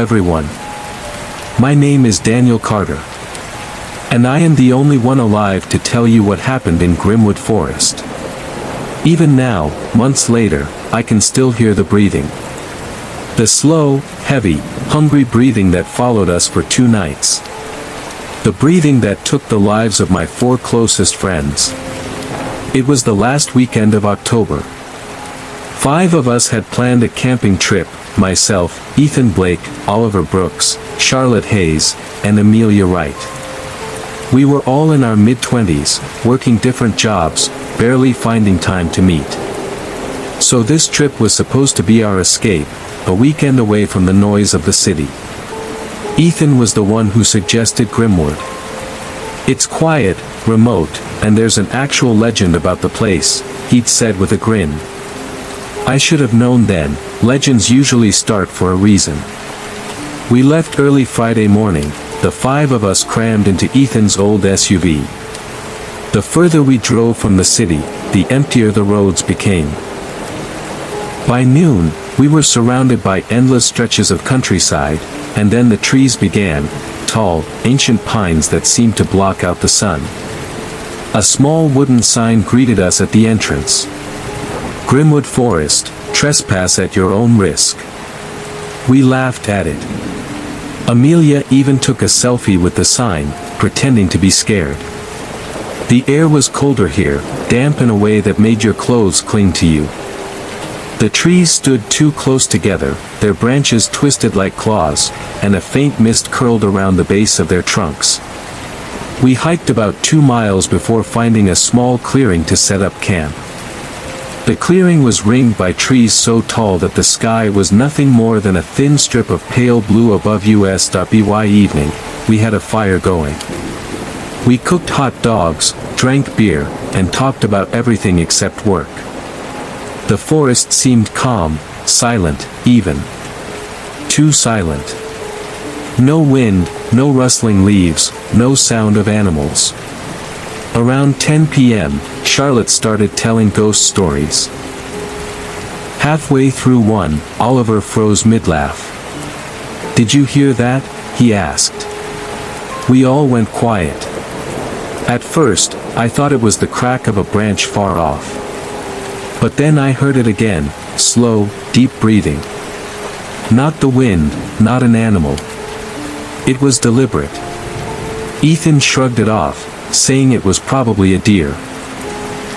everyone. My name is Daniel Carter. And I am the only one alive to tell you what happened in Grimwood Forest. Even now, months later, I can still hear the breathing. The slow, heavy, hungry breathing that followed us for 2 nights. The breathing that took the lives of my 4 closest friends. It was the last weekend of October. 5 of us had planned a camping trip, myself, Ethan Blake, Oliver Brooks, Charlotte Hayes, and Amelia Wright. We were all in our mid-20s, working different jobs, barely finding time to meet. So this trip was supposed to be our escape, a weekend away from the noise of the city. Ethan was the one who suggested Grimwood. It's quiet, remote, and there's an actual legend about the place, he'd said with a grin. I should have known then, legends usually start for a reason. We left early Friday morning, the 5 of us crammed into Ethan's old SUV. The further we drove from the city, the emptier the roads became. By noon, we were surrounded by endless stretches of countryside, and then the trees began, tall, ancient pines that seemed to block out the sun. A small wooden sign greeted us at the entrance. Grimwood Forest, trespass at your own risk. We laughed at it. Amelia even took a selfie with the sign, pretending to be scared. The air was colder here, damp in a way that made your clothes cling to you. The trees stood too close together, their branches twisted like claws, and a faint mist curled around the base of their trunks. We hiked about 2 miles before finding a small clearing to set up camp. The clearing was ringed by trees so tall that the sky was nothing more than a thin strip of pale blue above us. By evening, we had a fire going. We cooked hot dogs, drank beer, and talked about everything except work. The forest seemed calm, silent, even. Too silent. No wind, no rustling leaves, no sound of animals. Around 10 p.m., Charlotte started telling ghost stories. Halfway through one, Oliver froze mid-laugh. "Did you hear that?" he asked. We all went quiet. At first, I thought it was the crack of a branch far off. But then I heard it again, slow, deep breathing. Not the wind, not an animal. It was deliberate. Ethan shrugged it off, saying it was probably a deer.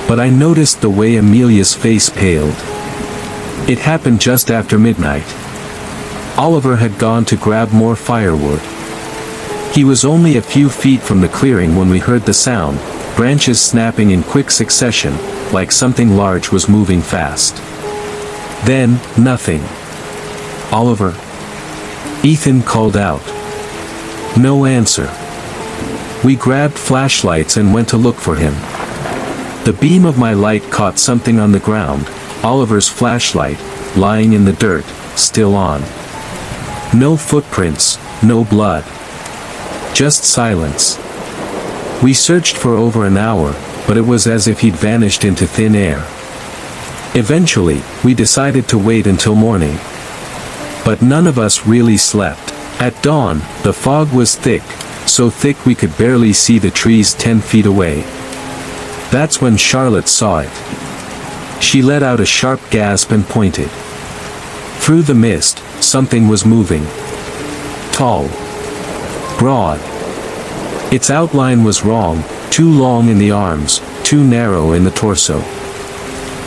But I noticed the way Amelia's face paled. It happened just after midnight. Oliver had gone to grab more firewood. He was only a few feet from the clearing when we heard the sound, branches snapping in quick succession, like something large was moving fast. Then, nothing. "Oliver?" Ethan called out. No answer. We grabbed flashlights and went to look for him. The beam of my light caught something on the ground, Oliver's flashlight, lying in the dirt, still on. No footprints, no blood. Just silence. We searched for over an hour, but it was as if he'd vanished into thin air. Eventually, we decided to wait until morning. But none of us really slept. At dawn, the fog was thick, so thick we could barely see the trees 10 feet away. That's when Charlotte saw it. She let out a sharp gasp and pointed. Through the mist, something was moving. Tall. Broad. Its outline was wrong, too long in the arms, too narrow in the torso.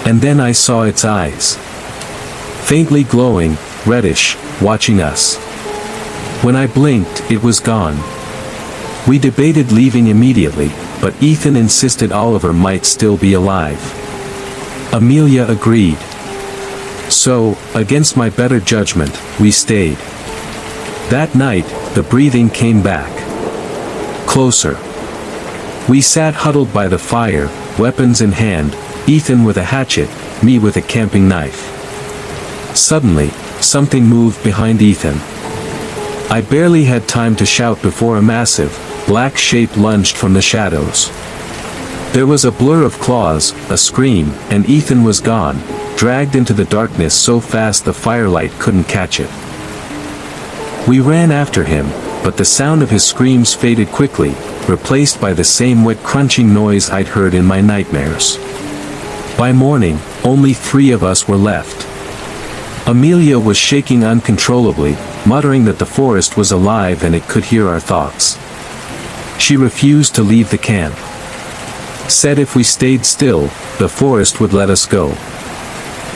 And then I saw its eyes. Faintly glowing, reddish, watching us. When I blinked, it was gone. We debated leaving immediately, but Ethan insisted Oliver might still be alive. Amelia agreed. So, against my better judgment, we stayed. That night, the breathing came back. Closer. We sat huddled by the fire, weapons in hand, Ethan with a hatchet, me with a camping knife. Suddenly, something moved behind Ethan. I barely had time to shout before a massive, black shape lunged from the shadows. There was a blur of claws, a scream, and Ethan was gone, dragged into the darkness so fast the firelight couldn't catch it. We ran after him, but the sound of his screams faded quickly, replaced by the same wet crunching noise I'd heard in my nightmares. By morning, only 3 of us were left. Amelia was shaking uncontrollably, muttering that the forest was alive and it could hear our thoughts. She refused to leave the camp. Said if we stayed still, the forest would let us go.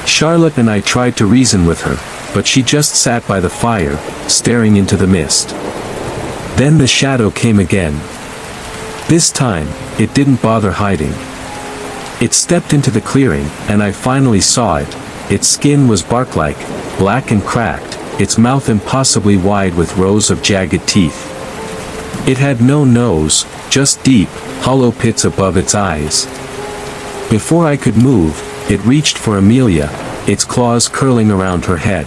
Charlotte and I tried to reason with her, but she just sat by the fire, staring into the mist. Then the shadow came again. This time, it didn't bother hiding. It stepped into the clearing, and I finally saw it. Its skin was bark-like, black and cracked, its mouth impossibly wide with rows of jagged teeth. It had no nose, just deep, hollow pits above its eyes. Before I could move, it reached for Amelia, its claws curling around her head.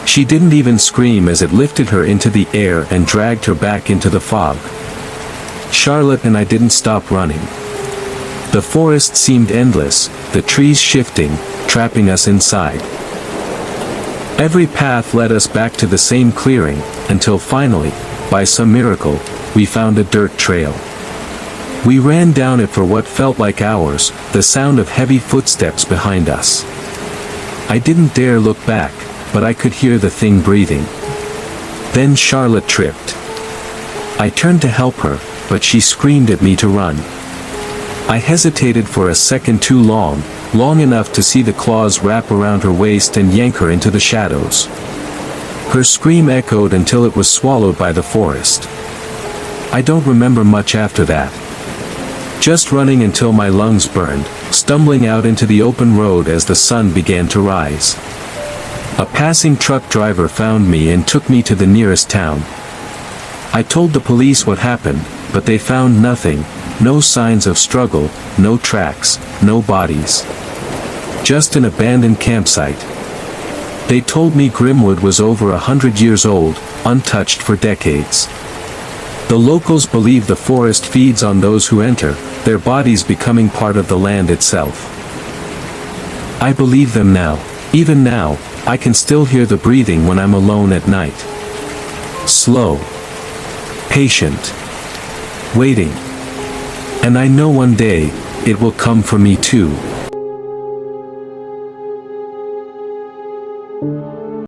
She didn't even scream as it lifted her into the air and dragged her back into the fog. Charlotte and I didn't stop running. The forest seemed endless, the trees shifting, trapping us inside. Every path led us back to the same clearing, until finally, by some miracle, we found a dirt trail. We ran down it for what felt like hours, the sound of heavy footsteps behind us. I didn't dare look back, but I could hear the thing breathing. Then Charlotte tripped. I turned to help her, but she screamed at me to run. I hesitated for a second too long, long enough to see the claws wrap around her waist and yank her into the shadows. Her scream echoed until it was swallowed by the forest. I don't remember much after that. Just running until my lungs burned, stumbling out into the open road as the sun began to rise. A passing truck driver found me and took me to the nearest town. I told the police what happened, but they found nothing, no signs of struggle, no tracks, no bodies. Just an abandoned campsite. They told me Grimwood was over 100 years old, untouched for decades. The locals believe the forest feeds on those who enter, their bodies becoming part of the land itself. I believe them now. Even now, I can still hear the breathing when I'm alone at night. Slow. Patient. Waiting. And I know one day, it will come for me too.